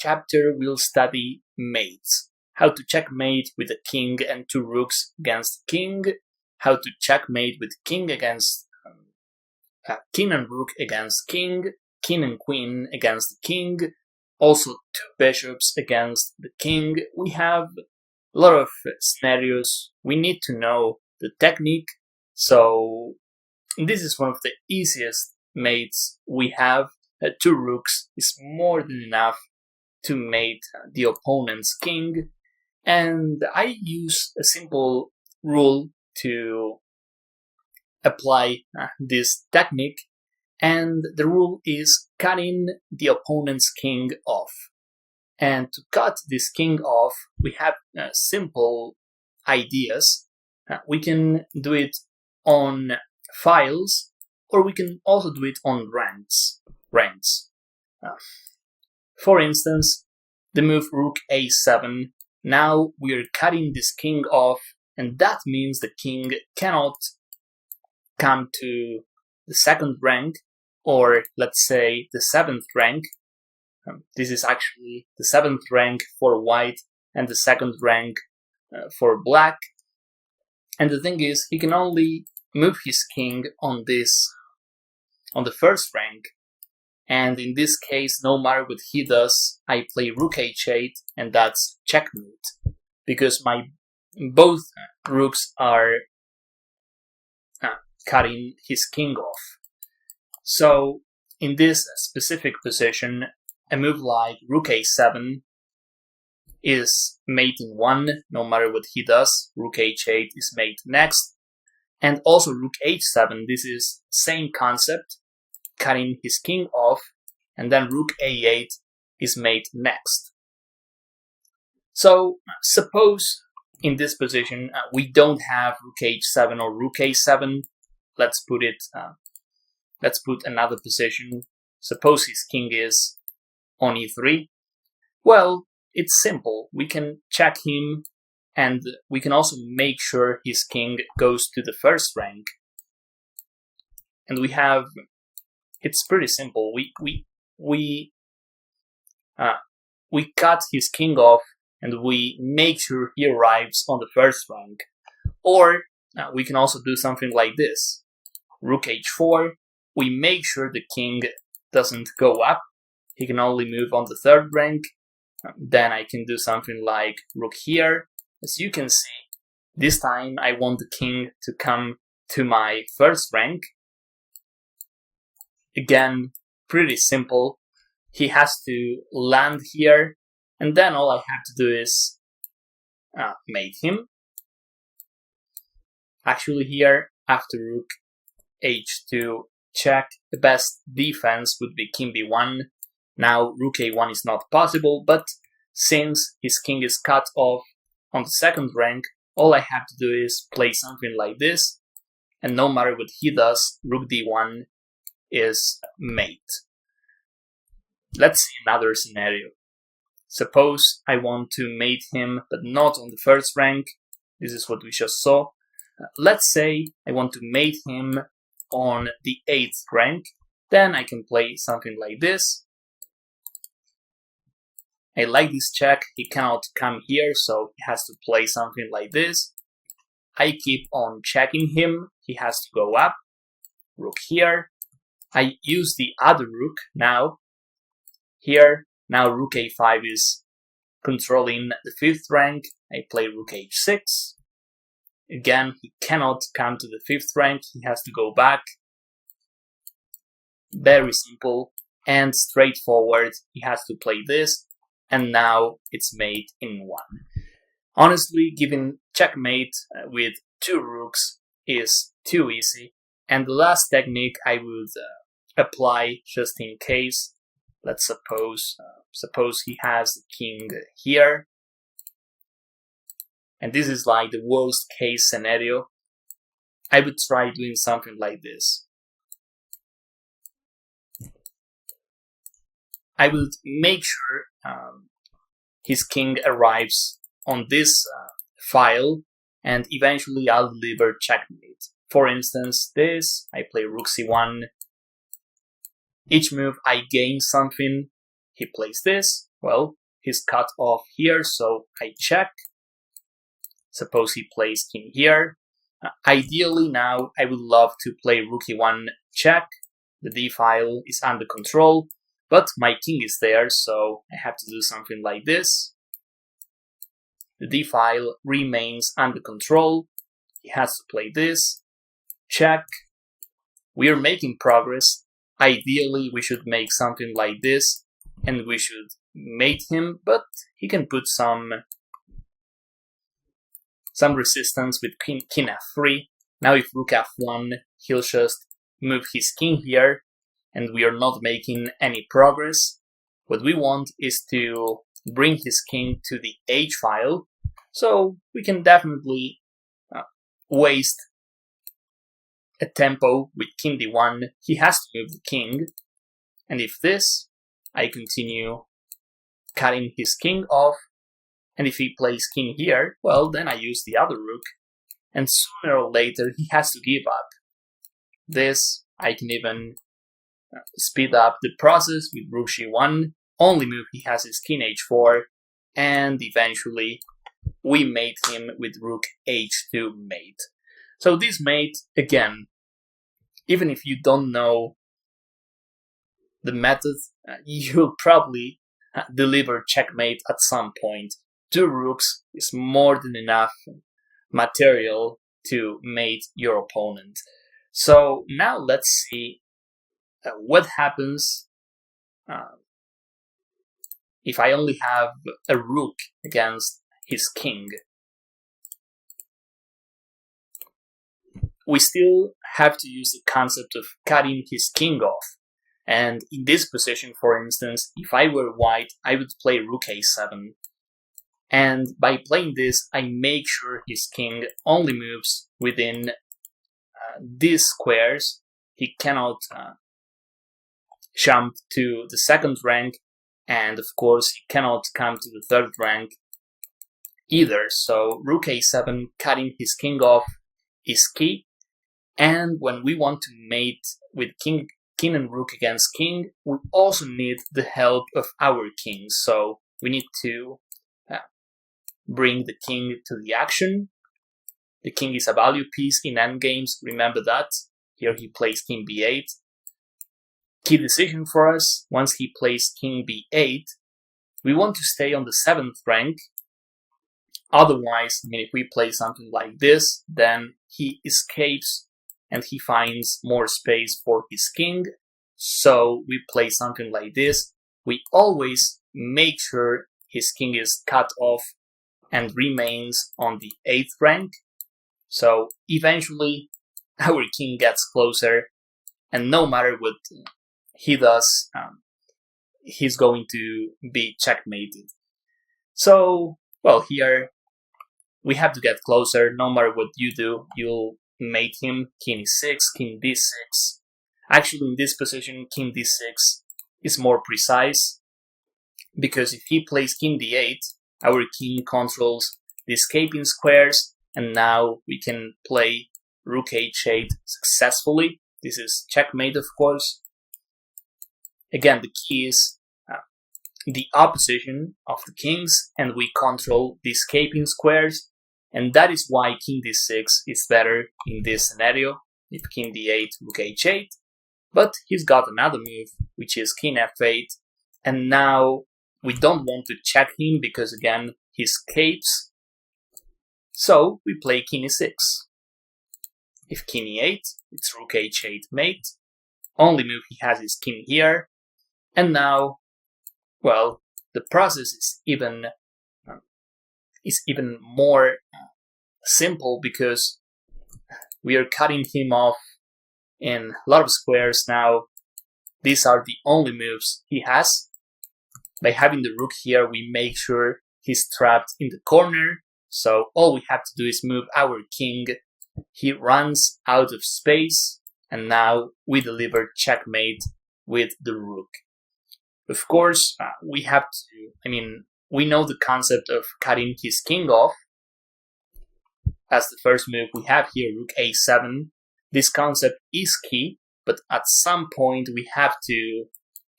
chapter we'll study mates. How to checkmate with a king and two rooks against king. How to checkmate with king against king and rook against king and queen against the king. Also two bishops against the king. We have a lot of scenarios. We need to know the technique. So this is one of the easiest mates we have. Two rooks is more than enough to mate the opponent's king. And I use a simple rule to apply this technique. And the rule is cutting the opponent's king off. And to cut this king off, we have simple ideas. We can do it on files, or we can also do it on ranks. For instance, the move rook a7. Now we're cutting this king off, and that means the king cannot come to the second rank, or let's say the 7th rank. This is actually the 7th rank for white and the 2nd rank for black. And the thing is, he can only move his king on the first rank. And in this case, no matter what he does, I play rook h8, and that's checkmate, because both rooks are cutting his king off. So in this specific position, a move like rook a7 is mating 1, no matter what he does. Rook h8 is mate next. And also rook h7, this is same concept, cutting his king off, and then rook a8 is mate next. So suppose in this position we don't have rook h7 or rook a7. Let's put another position. Suppose his king is on e3. Well, it's simple. We can check him, and we can also make sure his king goes to the first rank. And it's pretty simple. We cut his king off, and we make sure he arrives on the first rank. Or we can also do something like this. Rook h4, we make sure the king doesn't go up. He can only move on the 3rd rank. Then I can do something like rook here. As you can see, this time I want the king to come to my 1st rank. Again, pretty simple. He has to land here, and then all I have to do is mate him. Actually here, after rook h2 check, the best defense would be king b1. Now rook a1 is not possible, but since his king is cut off on the 2nd rank, all I have to do is play something like this, and no matter what he does, rook d1 is mate. Let's see another scenario. Suppose I want to mate him, but not on the 1st rank. This is what we just saw. Let's say I want to mate him on the 8th rank. Then I can play something like this. I like this check. He cannot come here, so he has to play something like this. I keep on checking him. He has to go up. Rook here. I use the other rook now. Here, now rook a5 is controlling the 5th rank. I play rook h6. Again, he cannot come to the 5th rank. He has to go back. Very simple and straightforward. He has to play this, and now it's mate in 1. Honestly, giving checkmate with 2 rooks is too easy. And the last technique I would apply just in case. Let's suppose he has the king here. And this is like the worst case scenario. I would try doing something like this. I would make sure his king arrives on this file, and eventually I'll deliver checkmate. For instance, this, I play rook c1. Each move I gain something. He plays this. well, he's cut off here, so I check. Suppose he plays king here. Ideally now, I would love to play rook e1 check. The d file is under control, but my king is there, so I have to do something like this. The d file remains under control. He has to play this. Check. We are making progress. Ideally, we should make something like this, and we should mate him, but he can put some resistance with king f3. Now if rook f1, he'll just move his king here, and we are not making any progress. What we want is to bring his king to the h file, so we can definitely waste a tempo with king d1. He has to move the king, and if this, I continue cutting his king off, and if he plays king here, well, then I use the other rook, and sooner or later he has to give up. This, I can even speed up the process with rook g1, only move he has is king h4, and eventually we mate him with rook h2 mate. So this mate, again, even if you don't know the method, you'll probably deliver checkmate at some point. 2 rooks is more than enough material to mate your opponent. So now let's see what happens if I only have a rook against his king. We still have to use the concept of cutting his king off. And in this position, for instance, if I were white, I would play rook a7. And by playing this, I make sure his king only moves within these squares. He cannot jump to the second rank, and of course he cannot come to the third rank either. So rook a7, cutting his king off, is key. And when we want to mate with king and rook against king, we also need the help of our king. So we need to bring the king to the action. The king is a value piece in endgames, remember that. Here he plays king b8. Key decision for us, once he plays king b8, we want to stay on the 7th rank. Otherwise, if we play something like this, then he escapes and he finds more space for his king. So we play something like this. We always make sure his king is cut off and remains on the 8th rank. So eventually our king gets closer, and no matter what he does, he's going to be checkmated. So, well, here we have to get closer. No matter what you do, you'll mate him. King e6, king d6. Actually, in this position, king d6 is more precise, because if he plays king d8, our king controls the escaping squares, and now we can play rook h8 successfully. This is checkmate, of course. Again, the key is the opposition of the kings, and we control the escaping squares, and that is why king d6 is better in this scenario. If king d8, rook h8, but he's got another move, which is king f8, and now we don't want to check him because, again, he escapes. So we play king e6. If king e8, it's rook h8 mate. Only move he has is king here. And now, well, the process is even more simple, because we are cutting him off in a lot of squares now. These are the only moves he has. By having the rook here, we make sure he's trapped in the corner. So all we have to do is move our king. He runs out of space, and now we deliver checkmate with the rook. Of course, we have to, we know the concept of cutting his king off. As the first move we have here, rook a7. This concept is key, but at some point we have to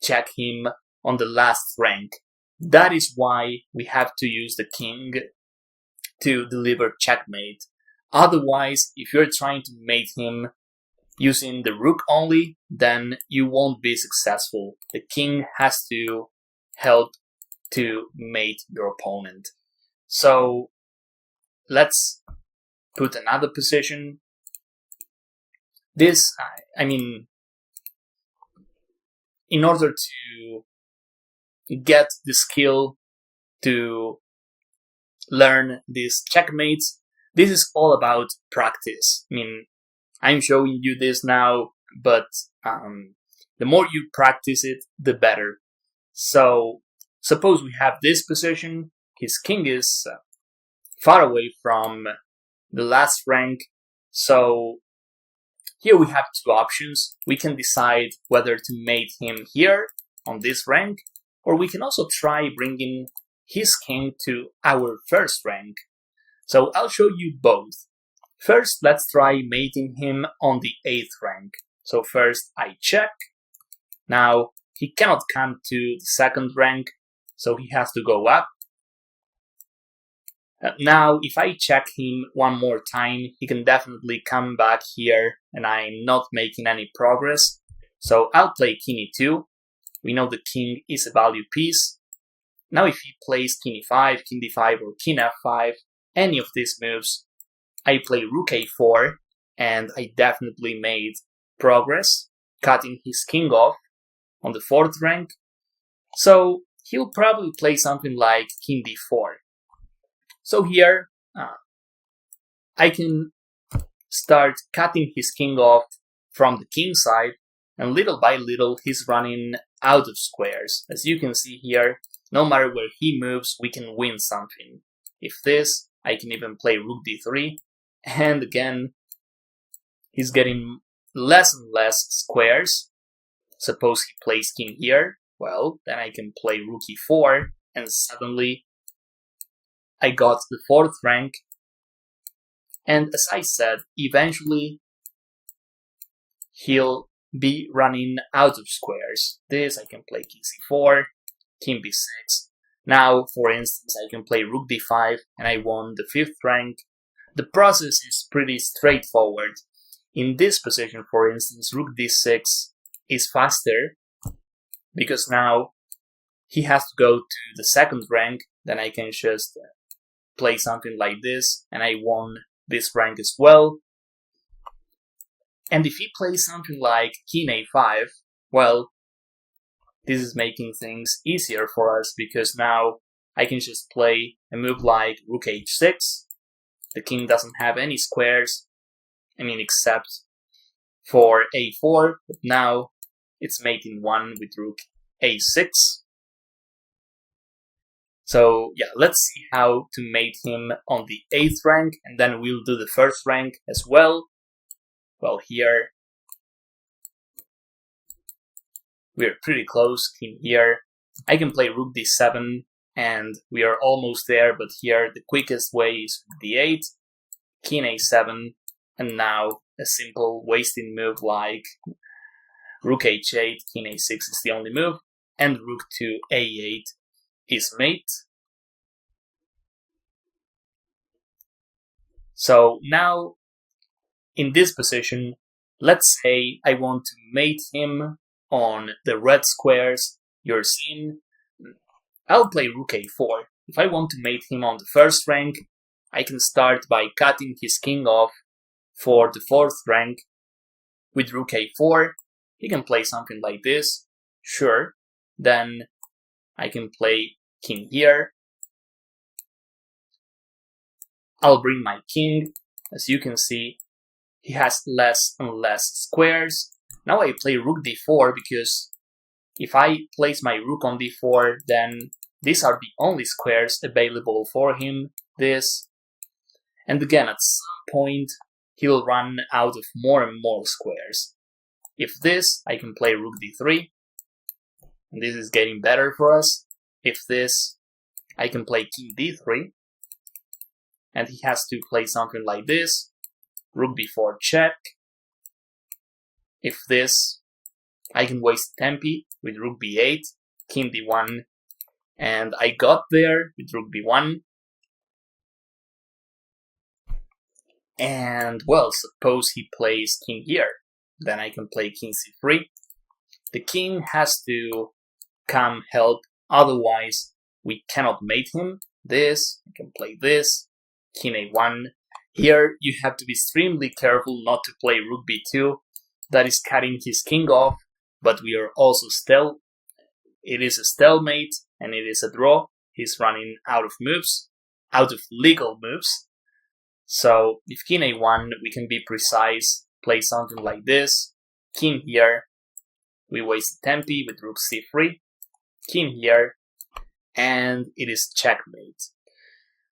check him on the last rank. That is why we have to use the king to deliver checkmate. Otherwise, if you're trying to mate him using the rook only, then you won't be successful. The king has to help to mate your opponent. So let's put another position. This, I mean, in order to get the skill to learn these checkmates, this is all about practice. I mean, I'm showing you this now, but the more you practice it, the better. So, suppose we have this position, his king is far away from the last rank, so here we have two options. We can decide whether to mate him here on this rank, or we can also try bringing his king to our first rank. So I'll show you both. First, let's try mating him on the 8th rank. So first I check. Now he cannot come to the 2nd rank, so he has to go up. Now if I check him one more time, he can definitely come back here, and I'm not making any progress. So I'll play king e2. We know the king is a value piece. Now if he plays king e5, king d5, or king f5, any of these moves, I play rook a4, and I definitely made progress, cutting his king off on the 4th rank. So he'll probably play something like king d4. So here, I can start cutting his king off from the king side, and little by little he's running out of squares. As you can see here, no matter where he moves, we can win something. If this, I can even play rook d3, and again, he's getting less and less squares. Suppose he plays king here, well, then I can play rook e4, and suddenly I got the 4th rank. And as I said, eventually he'll be running out of squares. This, I can play king c4, king b6. Now, for instance, I can play rook d5, and I won the 5th rank. The process is pretty straightforward. In this position, for instance, rook d6 is faster, because now he has to go to the 2nd rank. Then I can just play something like this, and I won this rank as well. And if he plays something like king a5, well, this is making things easier for us, because now I can just play a move like rook h6. The king doesn't have any squares, except for a4, but now it's mating one with rook a6. So yeah, let's see how to mate him on the 8th rank, and then we'll do the 1st rank as well. Well, here we're pretty close. King here. I can play rook d7, and we are almost there, but here the quickest way is d8, king a7, and now a simple wasting move like rook h8, king a6 is the only move, and rook to a8 is mate. So now, in this position, let's say I want to mate him on the red squares you're seeing. I'll play rook a4. If I want to mate him on the 1st rank, I can start by cutting his king off for the 4th rank with rook a4. He can play something like this, sure. Then I can play king here. I'll bring my king. As you can see, he has less and less squares. Now I play rook d4, because if I place my rook on d4, then these are the only squares available for him. This. And again, at some point, he'll run out of more and more squares. If this, I can play rook d3. And this is getting better for us. If this, I can play king d3. And he has to play something like this. Rook b4 check. If this, I can waste tempi with rook b8, king d1 And I got there with rook b1. And, well, suppose he plays king here. Then I can play king c3. The king has to come help, otherwise we cannot mate him. This, I can play this, king a1. Here you have to be extremely careful not to play rook b2. That is cutting his king off, but we are also still. It is a stalemate and it is a draw. He's running out of moves, out of legal moves. So if king a1, we can be precise, play something like this, king here, we waste tempi with rook c3, king here, and it is checkmate.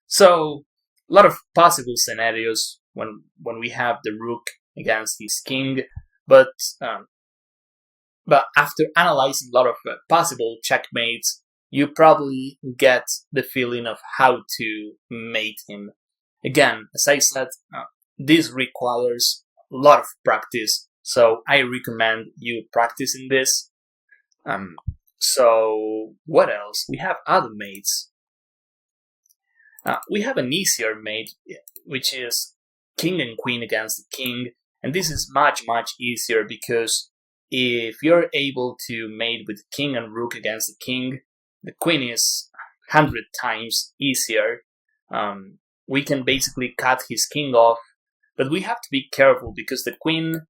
So a lot of possible scenarios when we have the rook against his king, but after analyzing a lot of possible checkmates, you probably get the feeling of how to mate him. Again, as I said, this requires a lot of practice, so I recommend you practicing this. So what else? We have other mates. We have an easier mate, which is king and queen against the king, and this is much easier because if you're able to mate with king and rook against the king, the queen is 100 times easier. We can basically cut his king off, but we have to be careful because the queen,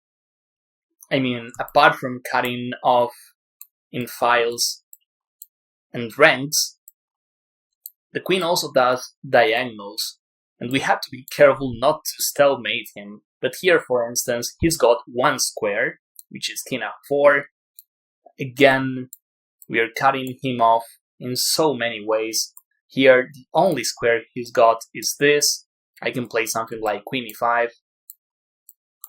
apart from cutting off in files and ranks, the queen also does diagonals, and we have to be careful not to stalemate him. But here, for instance, he's got one square, which is king f4. Again, we are cutting him off in so many ways. Here, the only square he's got is this. I can play something like queen e5.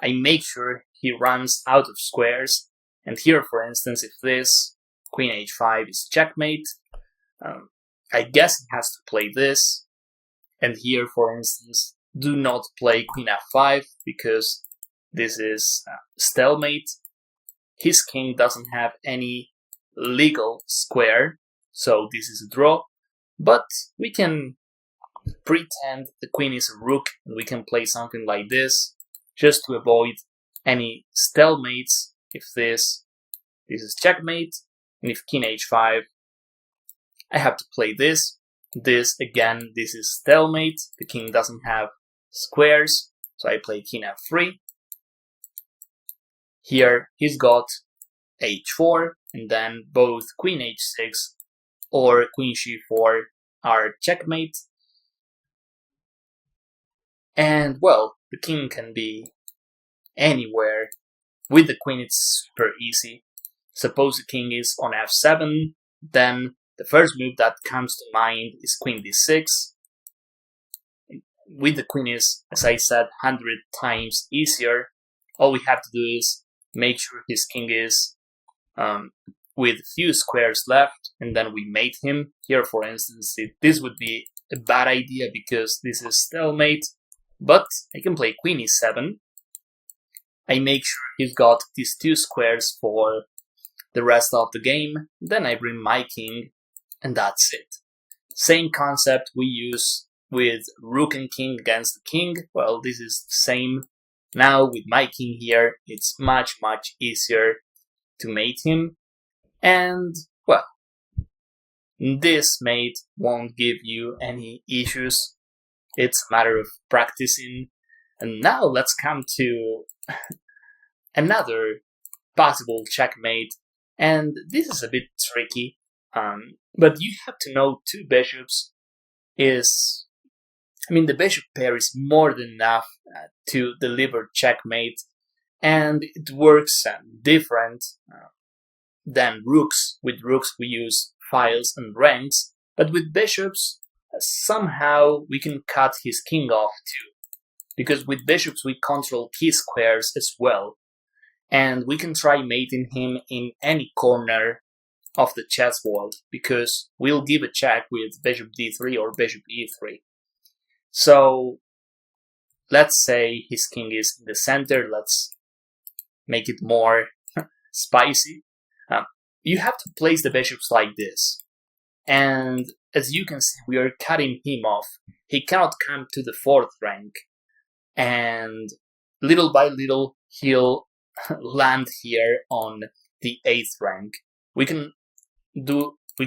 I make sure he runs out of squares. And here, for instance, if this queen h5 is checkmate, I guess he has to play this. And here, for instance, do not play queen f5 because this is stalemate. His king doesn't have any legal square, so this is a draw. But we can pretend the queen is a rook and we can play something like this just to avoid any stalemates. If this is checkmate, and if king h5, I have to play this. This again, this is stalemate. The king doesn't have squares, so I play king f3. Here he's got h4, and then both queen h6 or queen c4 are checkmate. And, well, the king can be anywhere. With the queen it's super easy. Suppose the king is on f7, then the first move that comes to mind is queen d6. With the queen is, as I said, 100 times easier. All we have to do is make sure his king is with few squares left, and then we mate him. Here, for instance, this would be a bad idea because this is stalemate, but I can play queen e7. I make sure he's got these two squares for the rest of the game, then I bring my king, and that's it. Same concept we use with rook and king against the king. Well, this is the same. Now with my king here, it's much easier to mate him. And, well, this mate won't give you any issues. It's a matter of practicing. And now let's come to another possible checkmate. And this is a bit tricky. But you have to know two bishops is... the bishop pair is more than enough to deliver checkmate. And it works different than rooks. With rooks we use files and ranks, but with bishops somehow we can cut his king off too, because with bishops we control key squares as well, and we can try mating him in any corner of the chessboard, because we'll give a check with bishop d3 or bishop e3. So let's say his king is in the center. Let's make it more spicy. You have to place the bishops like this. And as you can see, we are cutting him off. He cannot come to the 4th rank, and little by little he'll land here on the 8th rank. We can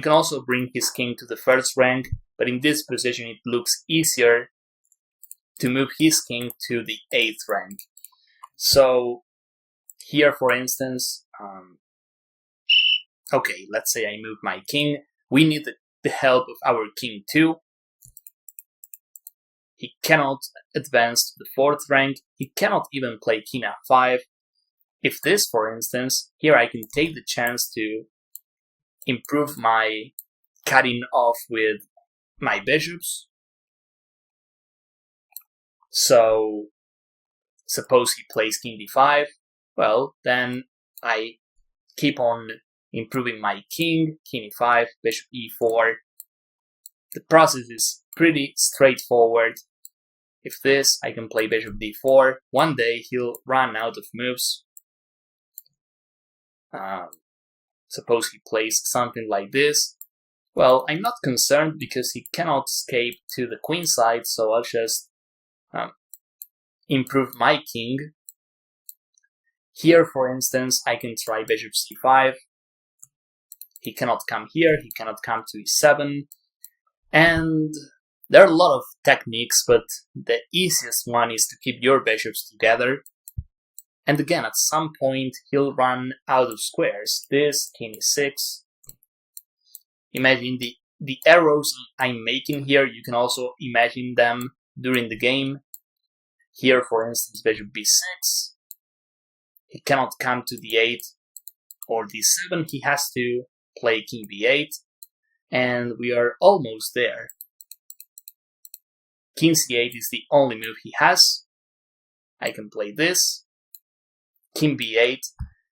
also bring his king to the 1st rank, but in this position it looks easier to move his king to the 8th rank. So here, for instance, okay, let's say I move my king. We need the help of our king too. He cannot advance to the 4th rank. He cannot even play king f5. If this, for instance, here I can take the chance to improve my cutting off with my bishops. So suppose he plays king d5. Well, then I keep on improving my king e5, bishop e4. The process is pretty straightforward. If this, I can play bishop d4. One day he'll run out of moves. Suppose he plays something like this. Well, I'm not concerned because he cannot escape to the queen side, so I'll just improve my king. Here, for instance, I can try bishop c5. He cannot come here, he cannot come to e7. And there are a lot of techniques, but the easiest one is to keep your bishops together. And again, at some point, he'll run out of squares. This, king e6. Imagine the arrows I'm making here, you can also imagine them during the game. Here, for instance, bishop b6. He cannot come to d8 or d7. He has to play king b8. And we are almost there. King c8 is the only move he has. I can play this. King b8.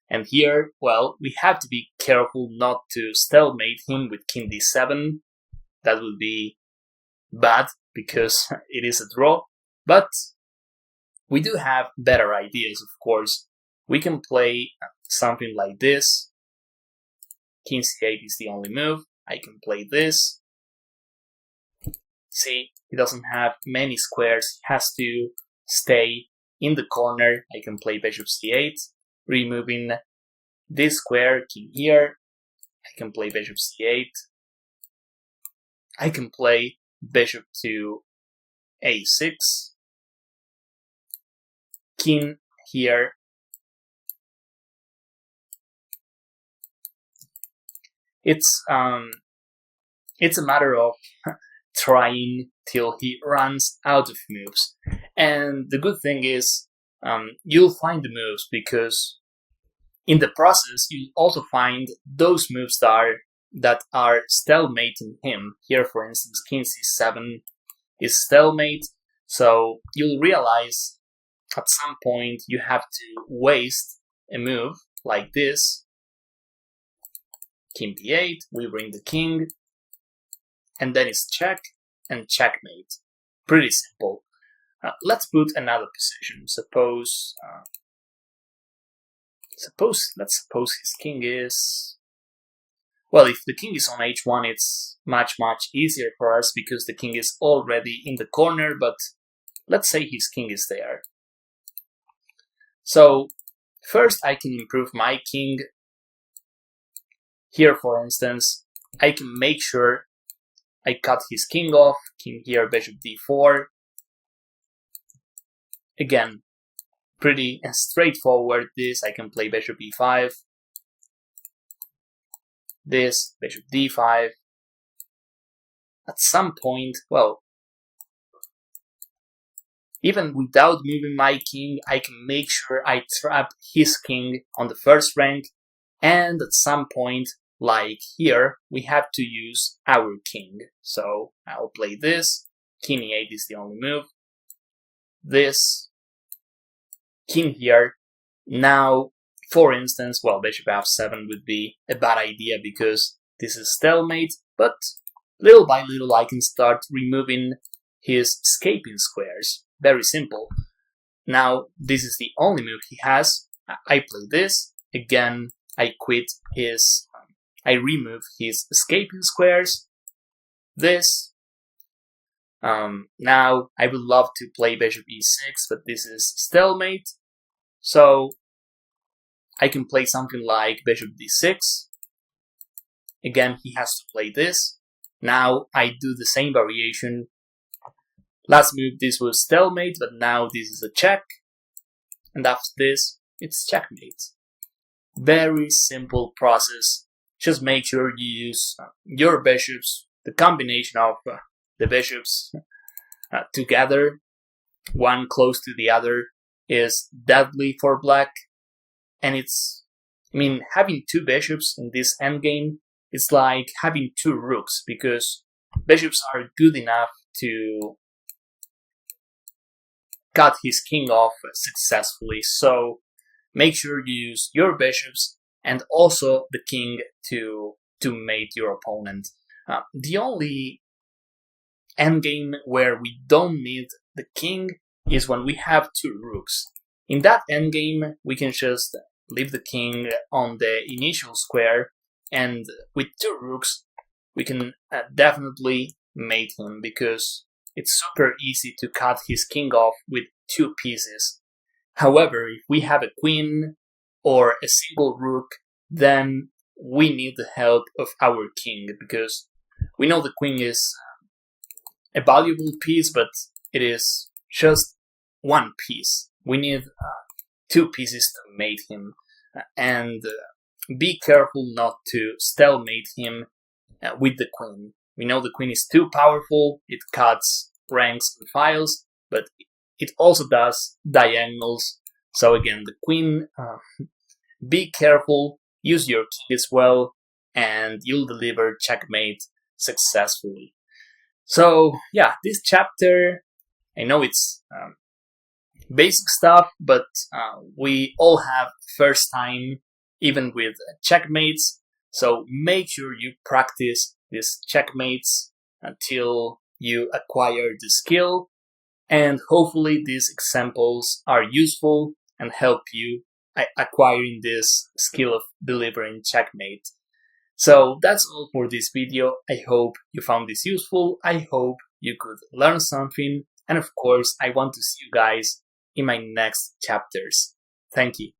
And here, well, we have to be careful not to stalemate him with king d7. That would be bad because it is a draw. But we do have better ideas, of course. We can play something like this. King c8 is the only move. I can play this. See, he doesn't have many squares. He has to stay in the corner. I can play bishop c8, removing this square, king here. I can play bishop c8. I can play bishop to a6. King here. It's a matter of trying till he runs out of moves. And the good thing is you'll find the moves because in the process you'll also find those moves that are stalemating him. Here, for instance, king c7 is stalemate, so you'll realize at some point you have to waste a move like this. King b8, we bring the king, and then it's check and checkmate. Pretty simple. Let's put another position. Let's suppose his king is... Well, if the king is on h1, it's much easier for us because the king is already in the corner, but let's say his king is there. So, first I can improve my king. Here, for instance, I can make sure I cut his king off. King here, bishop d4. Again, pretty straightforward. This, I can play bishop e5. This, bishop d5. At some point, well, even without moving my king, I can make sure I trap his king on the first rank. And at some point, like here, we have to use our king. So I'll play this. King e8 is the only move. This. King here. Now, for instance, well, bishop f7 would be a bad idea because this is stalemate, but little by little I can start removing his escaping squares. Very simple. Now, this is the only move he has. I play this. Again, I remove his escaping squares, this. Now I would love to play bishop e6, but this is stalemate, so I can play something like bishop d6. Again, he has to play this. Now I do the same variation. Last move this was stalemate, but now this is a check, and after this it's checkmate. Very simple process. Just make sure you use your bishops, the combination of the bishops together, one close to the other, is deadly for black. And having two bishops in this endgame, it's like having two rooks, because bishops are good enough to cut his king off successfully. So make sure you use your bishops and also the king to mate your opponent. The only endgame where we don't need the king is when we have two rooks. In that endgame, we can just leave the king on the initial square, and with two rooks, we can definitely mate him, because it's super easy to cut his king off with two pieces. However, if we have a queen or a single rook, then we need the help of our king, because we know the queen is a valuable piece, but it is just one piece. We need two pieces to mate him, and be careful not to stalemate him with the queen. We know the queen is too powerful, it cuts ranks and files, but it also does diagonals. So again, the queen, be careful, use your king as well, and you'll deliver checkmate successfully. So yeah, this chapter, I know it's basic stuff, but we all have first time, even with checkmates. So make sure you practice these checkmates until you acquire the skill, and hopefully these examples are useful and help you acquiring this skill of delivering checkmate. So that's all for this video. I hope you found this useful. I hope you could learn something. And of course, I want to see you guys in my next chapters. Thank you.